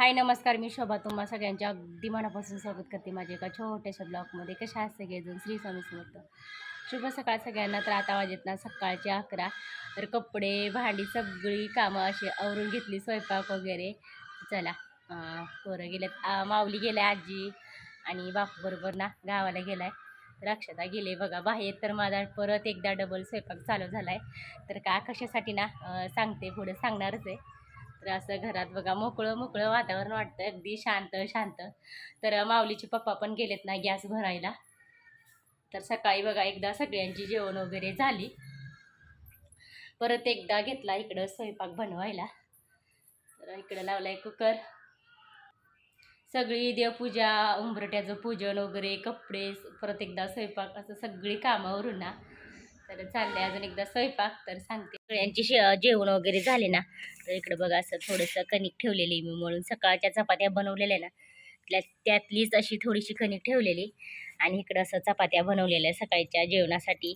हाय नमस्कार, मी शोभा तुम्हा सगळ्यांच्या अगदी मनापासून स्वागत करते माझ्या एका छोट्याशा ब्लॉगमध्ये. कशा आहात सगळेजण? श्री स्वामी समर्थ. शुभ सकाळ सगळ्यांना. तर आता वाजत ना सकाळचे 11. तर कपडे भांडी सगळी कामं अशी आवरून घेतली, स्वयंपाक वगैरे. चला पोरं गेलेत, माऊली गेलाय आजी आणि बापू बरोबर ना गावाला गेलाय. तर अक्षता गेले बघा बाहेर. तर माझा परत एकदा डबल स्वयंपाक चालू झालाय. तर का कशासाठी ना सांगते, पुढे सांगणारच आहे. तर असं घरात बघा मोकळं मोकळं वातावरण वाटतं, अगदी शांत शांत. तर माऊलीचे पप्पा पण गेलेत ना गॅस भरायला. तर सकाळी बघा एकदा सगळ्यांची जेवण वगैरे झाली, परत एकदा घेतला इकडं स्वयंपाक बनवायला. तर इकडं लावलाय कुकर. सगळी देवपूजा, उंबरट्याचं पूजन वगैरे, कपडे, परत एकदा स्वयंपाक, असं सगळी कामावरून ना. तर चाललंय अजून एकदा स्वयंपाक. तर सांगते सगळ्यांची जेवण वगैरे झाले ना. तर इकडं बघा असं थोडंसं कणिक ठेवलेली मी मळून. सकाळच्या चपात्या बनवलेल्या ना, त्यातलीच अशी थोडीशी कणिक ठेवलेली. आणि इकडं असं चपात्या बनवलेल्या सकाळच्या जेवणासाठी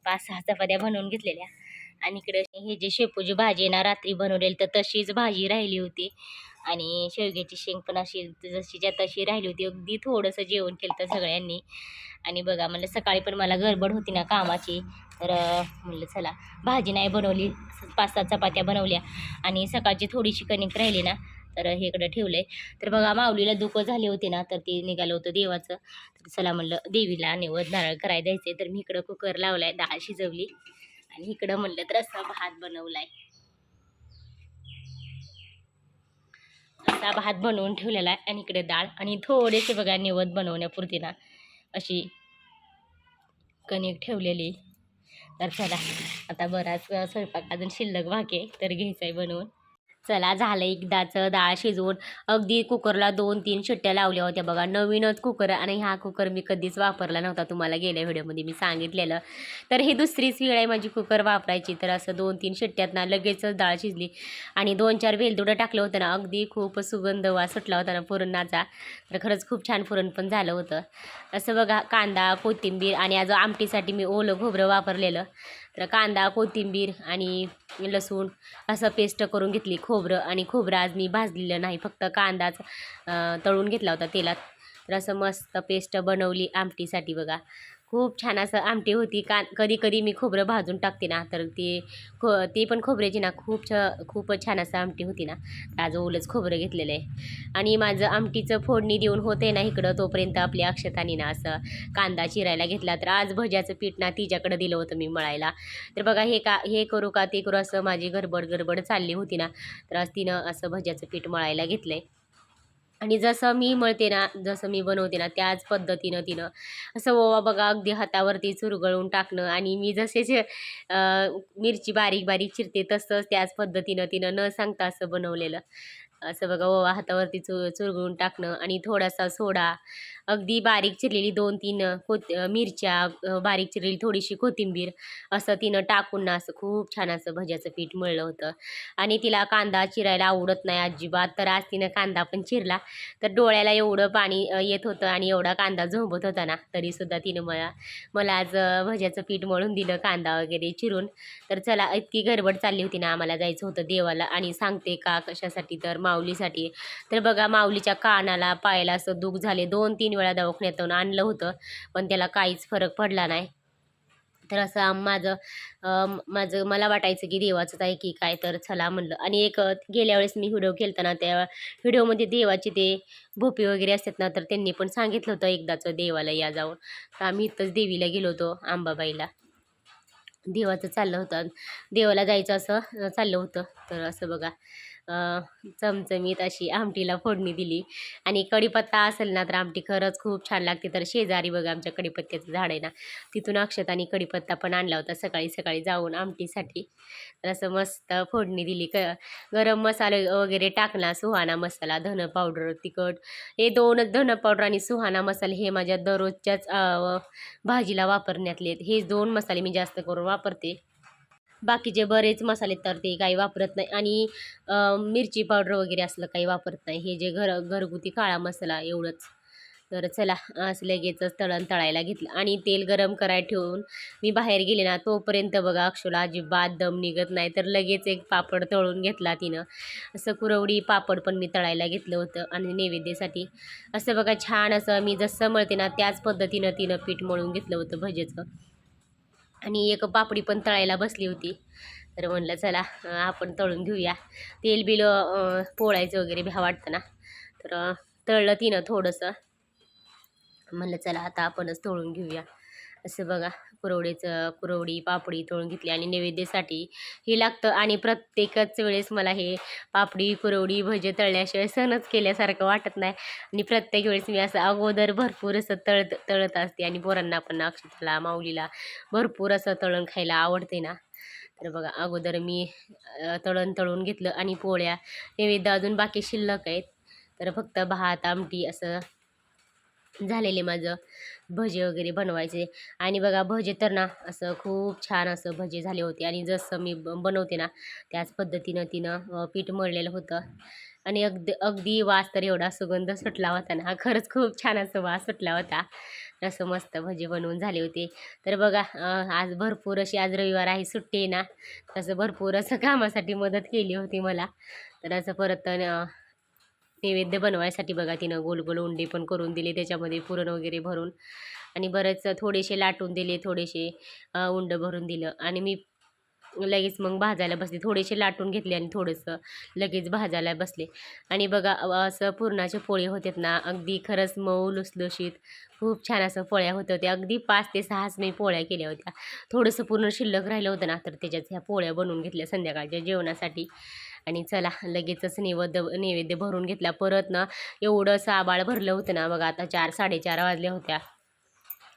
5-6 चपात्या बनवून घेतलेल्या. आणि इकडे हे जे शेपूची भाजी आहे ना, रात्री बनवलेली, तर तशीच भाजी राहिली होती. आणि शेवग्याची शेंग पण अशी जशीच्या तशी राहिली होती. अगदी थोडंसं जेवण केलं तर सगळ्यांनी. आणि बघा म्हणलं सकाळी पण मला गडबड होती ना कामाची. तर म्हणलं चला भाजी नाही बनवली, 5-6 चपात्या बनवल्या आणि सकाळची थोडीशी कणिक राहिली ना, तर हे इकडं ठेवलंय. तर बघा माऊलीला दुखं झाले होते ना, तर ते निघालं होतं देवाचं. तर चला म्हणलं देवीला निवद नारळ करायला द्यायचे. तर मी इकडं कुकर लावलाय, डाळ शिजवली आणि इकडं म्हणलं तर असा भात बनवलाय. असा भात बनवून ठेवलेला आहे आणि इकडे डाळ आणि थोडेसे बघा निवद बनवण्यापुरती ना अशी कणिक ठेवलेली. तर चला आता बराच स्वयंपाक अजून शिल्लक बाकी आहे, तर घ्यायचं आहे बनवून. चला झालं एकदाचं डाळ शिजवून. अगदी कुकरला 2-3 शिट्ट्या लावल्या होत्या बघा. नवीनच कुकर आणि हा कुकर मी कधीच वापरला नव्हता, तुम्हाला गेल्या व्हिडिओमध्ये मी सांगितलेलं. तर ही दुसरीच वेळ आहे माझी कुकर वापरायची. तर असं 2-3 शिट्ट्यात ना लगेचच डाळ शिजली. आणि 2-4 वेलदोडं टाकलं होतं ना, अगदी खूप सुगंध वास सुटला होता ना पुरणाचा. तर खरंच खूप छान पुरण पण झालं होतं. असं बघा कांदा, कोथिंबीर आणि आज आमटीसाठी मी ओलं खोबरं वापरलेलं. तर कांदा, कोथिंबीर आणि लसूण असं पेस्ट करून घेतली. खोबरं आणि खोबरं आज मी भाजलेलं नाही, फक्त कांदाच तळून घेतला होता तेलात. तर असं मस्त पेस्ट बनवली आमटीसाठी बघा. खूप छान असं आमटी होती. कधी कधी मी खोबरं भाजून टाकते ना, तर ते पण खोबऱ्याची ना खूपच छान असं आमटी होती ना. तर आज ओलंच खोबरं घेतलेलं आहे. आणि माझं आमटीचं फोडणी देऊन होते ना इकडं, तोपर्यंत आपल्या अक्षतानी ना असं कांदा चिरायला घेतला. तर आज भज्याचं पीठ ना तिच्याकडं दिलं होतं मी मळायला. तर बघा हे करू का ते करू असं माझी गडबड चालली होती ना. तर आज तिनं असं भज्याचं पीठ मळायला घेतलंय. आणि जसं मी मळते ना, जसं मी बनवते ना, त्याच पद्धतीनं तिनं असं ओवा बघा अगदी हातावरती चुरगळून टाकणं. आणि मी जसे मिरची बारीक बारीक चिरते तसंच त्याच पद्धतीनं तिनं न सांगता असं बनवलेलं. असं बघा ओवा हातावरती चुरगळून टाकणं आणि थोडासा सोडा, अगदी बारीक चिरलेली 2-3 मिरच्या, बारीक चिरलेली थोडीशी कोथिंबीर, असं तिनं टाकून ना असं खूप छान असं भज्याचं पीठ मळलं होतं. आणि तिला कांदा चिरायला आवडत नाही अजिबात, तर आज तिनं कांदा पण चिरला. तर डोळ्याला एवढं पाणी येत होतं आणि एवढा कांदा झोंबत होता ना, तरीसुद्धा तिनं मला आज भज्याचं पीठ मळून दिलं कांदा वगैरे चिरून. तर चला इतकी गडबड चालली होती ना, आम्हाला जायचं होतं देवाला. आणि सांगते का कशासाठी, तर माऊलीसाठी. तर बघा माऊलीच्या कानाला पायाला असं दुख झाले. 2-3 वेळा दवाखान्यातून आणलं होतं, पण त्याला काहीच फरक पडला नाही. तर असं माझं मला वाटायचं की देवाचंच आहे की काय. तर चला म्हणलं. आणि एक गेल्या वेळेस मी व्हिडिओ केलता ना, त्या व्हिडिओमध्ये देवाचे ते भोपे वगैरे असतात ना, तर त्यांनी पण सांगितलं होतं एकदाचं देवाला या जाऊन. तर आम्ही इथंच देवीला गेलो होतो अंबाबाईला. देवाचं चाललं होतं, देवाला जायचं असं चाललं होतं. तर असं बघा चमचमीत अशी आमटीला फोडणी दिली. आणि कढीपत्ता असेल ना तर आमटी खरंच खूप छान लागते. तर शेजारी बघा आमच्या कढीपत्त्याचं झाड आहे ना, तिथून अक्षताने कढीपत्ता पण आणला होता सकाळी सकाळी जाऊन आमटीसाठी. तर असं मस्त फोडणी दिली. गरम मसाला वगैरे टाकला, सुहाणा मसाला, धन पावडर, तिखट, हे 2च, धन पावडर आणि सुहाणा मसाले हे माझ्या दररोजच्याच भाजीला वापरण्यातले आहेत. हे 2 मसाले मी जास्त करून वापरते. बाकीचे बरेच मसाले तर ते काही वापरत नाही. आणि मिरची पावडर वगैरे असलं काही वापरत नाही. हे जे घरगुती काळा मसाला एवढंच. तर चला असं लगेचच तळण तळायला घेतलं आणि तेल गरम करायला ठेवून मी बाहेर गेले ना, तोपर्यंत बघा अक्षुला अजिबात दम निघत नाही. तर लगेच एक पापड तळून घेतला तिनं. असं कुरवडी पापड पण मी तळायला घेतलं होतं आणि नैवेद्यासाठी. असं बघा छान असं मी जसं मळते ना त्याच पद्धतीनं तिनं पीठ मळून घेतलं होतं भजेचं. आणि एक पापडी पण तळायला बसली होती. तर म्हणलं चला आपण तळून घेऊया. तेल बिल पोळायचं वगैरे भ्या वाटतं ना. तर तळलं तिनं थोडंसं. म्हणलं चला आता आपणच तळून घेऊया. असं बघा कुरवडी पापडी तळून घेतली आणि नैवेद्यासाठी हे लागतं. आणि प्रत्येकच वेळेस मला हे पापडी कुरवडी भजे तळल्याशिवाय सणच केल्यासारखं वाटत नाही. आणि प्रत्येक वेळेस मी असं अगोदर भरपूर असं तळत असते आणि पोरांना पण अक्षताला माऊलीला भरपूर असं तळण खायला आवडते ना. तर बघा अगोदर मी तळून घेतलं आणि पोळ्या नैवेद्य अजून बाकी शिल्लक आहेत. तर फक्त भात आमटी असं झालेले माझं भजे वगैरे बनवायचे. आणि बघा भजे तर ना असं खूप छान असं भजे झाले होते. आणि जसं मी बनवते ना त्याच पद्धतीनं तिनं पीठ मळलेलं होतं. आणि अगदी अगदी वास तर एवढा सुगंध सुटला होता ना, खरंच खूप छान असं वास सुटला होता. असं मस्त भजे बनवून झाले होते. तर बघा आज भरपूर अशी आज रविवार आहे, सुट्टी आहे ना, तसं भरपूर असं कामासाठी मदत केली होती मला. तर असं परत नैवेद्य बनवायसाठी बघा तिनं गोल गोल उंडे पण करून दिले, त्याच्यामध्ये पुरण वगैरे भरून. आणि बरेच थोडेसे लाटून दिले, थोडेसे उंड भरून दिलं. आणि मी लगेच मग भाजायला बसले. थोडेसे लाटून घेतले आणि थोडंसं लगेच भाजायला बसले. आणि बघा असं पुरणाचे पोळे होतात ना, अगदी खरंच मऊ लुसलुशीत खूप छान असं पोळ्या होत्या होत्या. अगदी 5 ते 6च मी पोळ्या केल्या होत्या. थोडंसं पूर्ण शिल्लक राहिलं होतं ना, तर त्याच्यात ह्या पोळ्या बनवून घेतल्या संध्याकाळच्या जेवणासाठी. आणि चला लगेचच नैवेद्य भरून घेतला. परत ना एवढंसं आबाळ भरलं होतं ना बघा, आता 4-4:30 वाजल्या होत्या.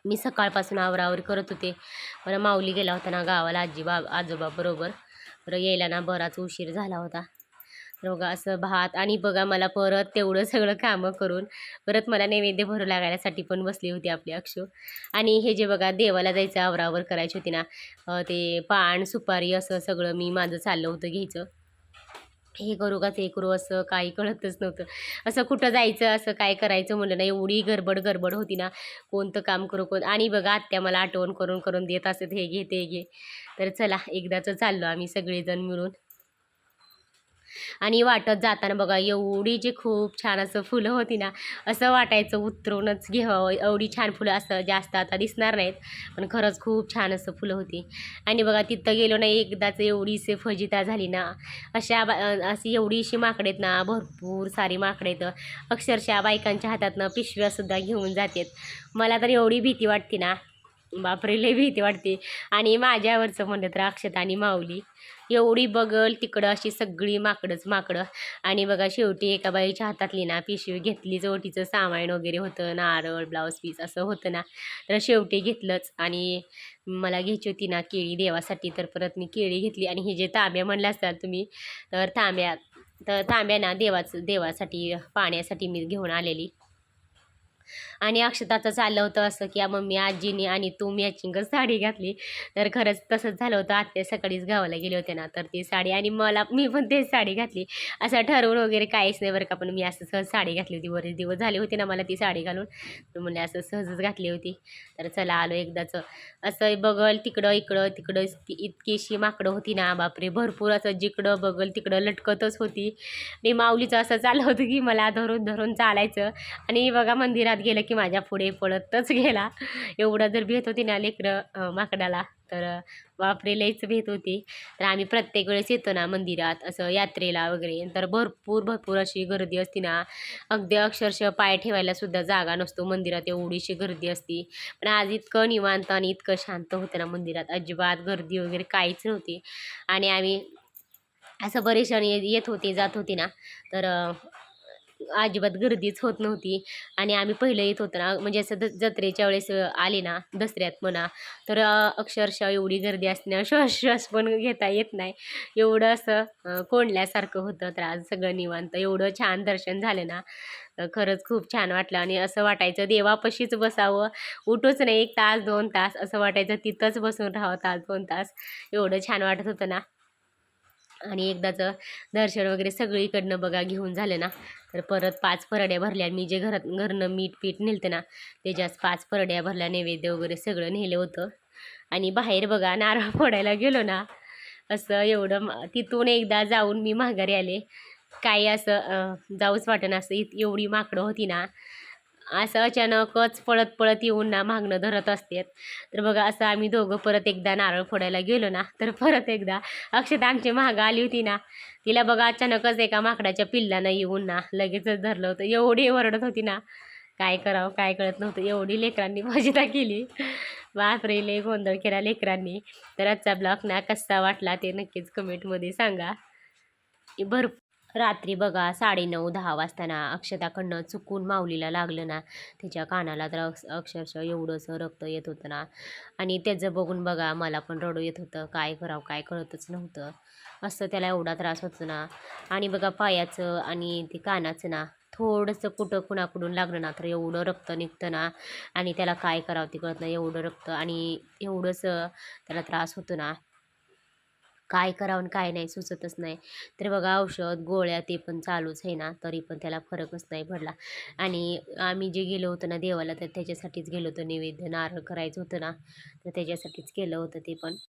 मी सकाळपासून आवराआवरी करत होते. पण माऊली गेला होता ना गावाला आजोबा बरोबर. तर यायला ना बराच उशीर झाला होता. तर बघा असं भात आणि बघा मला परत तेवढं सगळं कामं करून परत मला नैवेद्य भरू लागायसाठी पण बसली होती आपली अक्षू. आणि हे जे बघा देवाला जायचं आवराआवर करायची होती ना, ते पान सुपारी असं सगळं मी माझं चाललं होतं घ्यायचं. हे करू का ते करू असं काही कळतच नव्हतं. असं कुठं जायचं असं काय करायचं म्हणलं ना, एवढी गडबड होती ना, कोणतं काम करू आणि बघा आत्या मला आठवण करून करून देत असत, हे घे ते घे. तर चला एकदाच चाललो आम्ही सगळेजण मिळून. आणि वाटत जाताना बघा एवढी जी खूप छान असं फुलं होती ना, असं वाटायचं उतरूनच घ्यावं. एवढी छान फुलं असं जास्त आता दिसणार नाहीत, पण खरंच खूप छान असं फुलं होती. आणि बघा तिथं गेलो ना एकदाच एवढीशी फजिता झाली ना. अशी एवढीशी माकडे आहेत ना, भरपूर सारी माकडे आहेत. अक्षरशः बायकांच्या हातातनं पिशव्यासुद्धा घेऊन जातात. मला तर एवढी भीती वाटते ना, बापरे लय भीती वाटते. आणि माझ्यावरचं म्हणलं तर अक्षता आणि माऊली एवढी बगल तिकडं अशी सगळी माकडं. आणि बघा शेवटी एका बाईच्या हातातली ना पिशवी घेतली, ओटीचं सामान वगैरे होतं, नारळ ब्लाऊज पीस असं होतं ना, तर शेवटी घेतलंच. आणि मला घ्यायची होती ना केळी देवासाठी, तर परत मी केळी घेतली. आणि हे जे तांब्या म्हणलं असतात तुम्ही, तर तांब्या ना देवासाठी पाण्यासाठी मी घेऊन आलेली. आणि अक्षताचं चाललं होतं असं की मम्मी आजीने आणि तू मॅचिंगच साडी घातली. तर खरंच तसंच झालं होतं. आत्या सकाळीच गावाला गेले होते ना, तर ती साडी आणि मी पण तेच साडी घातली. असं ठरवून वगैरे काहीच नाही बरं का, पण मी असं सहज साडी घातली होती. बरेच दिवस झाले होते ना मला ती साडी घालून, तर म्हणले असं सहजच घातली होती. तर चला आलो एकदाच. असं बगल तिकडं तिकडं इतकीशी माकडं होती ना, बापरे भरपूर. असं जिकडं बगल तिकडं लटकतच होती. आणि माऊलीचं असं चाललं होतं की मला धरून धरून चालायचं. आणि बघा मंदिरात गेलं की माझ्या पुढे पळतच गेला. एवढं जर भीत होती ना लेकरं माकडाला, तर बापरे लईच भीत होती. तर आम्ही प्रत्येक वेळेस येतो ना मंदिरात असं यात्रेला वगैरे, तर भरपूर अशी गर्दी असते ना, अगदी अक्षरशः पाय ठेवायला सुद्धा जागा नसतो मंदिरात, एवढीशी गर्दी असती. पण आज इतकं निवांत आणि इतकं शांत होतं ना मंदिरात, अजिबात गर्दी वगैरे काहीच नव्हती. आणि आम्ही असं बरेच जण येत होते जात होते ना, तर अजिबात गर्दीच होत नव्हती. आणि आम्ही पहिलं येत होतो ना, म्हणजे असं जत्रेच्या वेळेस आले ना दसऱ्यात म्हणा, तर अक्षरशः एवढी गर्दी असते ना, श्वास पण घेता येत नाही. एवढं असं कोंडल्यासारखं होतं. तर आज सगळं निवांत एवढं छान दर्शन झालं ना, खरंच खूप छान वाटलं. आणि असं वाटायचं देवापाशीच बसावं, उठूच नाही 1 तास 2 तास, असं वाटायचं तिथंच बसून राहावं तास 2 तास, एवढं छान वाटत होतं ना. आणि एकदाचं दर्शन वगैरे सगळीकडनं बघा घेऊन झालं ना, तर परत 5 परड्या भरल्या. मी जे घरनं मीठ पीठ नेलतं ना त्याच्याच 5 परड्या भरल्या. नैवेद्य वगैरे सगळं नेलं होतं. आणि बाहेर बघा नारळ फोडायला गेलो ना असं एवढं तिथून एकदा जाऊन मी माघारी आले. काही असं जाऊच वाटेना, असं एवढी माकडं होती ना, असं अचानकच पळत पळत येऊन ना मागणं धरत असतात. तर बघा असं आम्ही दोघं परत एकदा नारळ फोडायला गेलो ना तर परत एकदा अक्षता आमची मागं आली होती ना, तिला बघा अचानकच एका माकडाच्या पिल्लानं येऊन ना लगेचच धरलं होतं. एवढी ओरडत होती ना, काय करावं काय कळत नव्हतं. एवढी लेकरांनी फजिता केली, बापरे लय गोंधळ केला लेकरांनी. तर आजचा ब्लॉग ना कसा वाटला ते नक्कीच कमेंटमध्ये सांगा. रात्री बघा 9:30-10 वाजताना अक्षताकडनं चुकून माऊलीला लागलं ना तिच्या कानाला, तर अक्षरशः एवढंसं रक्त येत होतं ना. आणि त्याचं बघून बघा मला पण रडू येत होतं. काय करावं काय कळतच नव्हतं. असं त्याला एवढा त्रास होतो ना. आणि बघा पायाचं आणि ते कानाचं ना थोडंसं कुठं कुणाकडून लागलं ना तर एवढं रक्त निघतं ना. आणि त्याला काय करावं ते कळत नाही. एवढं रक्त आणि एवढंसं त्याला त्रास होतो ना, काय करावं आणि काय नाही सुचतच नाही. तर बघा औषध गोळ्या ते पण चालूच आहे ना, तरी पण त्याला फरकच नाही पडला. आणि आम्ही जे गेलो होतो ना देवाला तर त्याच्यासाठीच गेलो होतो. नैवेद्य नारळ करायचं होतं ना तर त्याच्यासाठीच केलं होतं ते पण.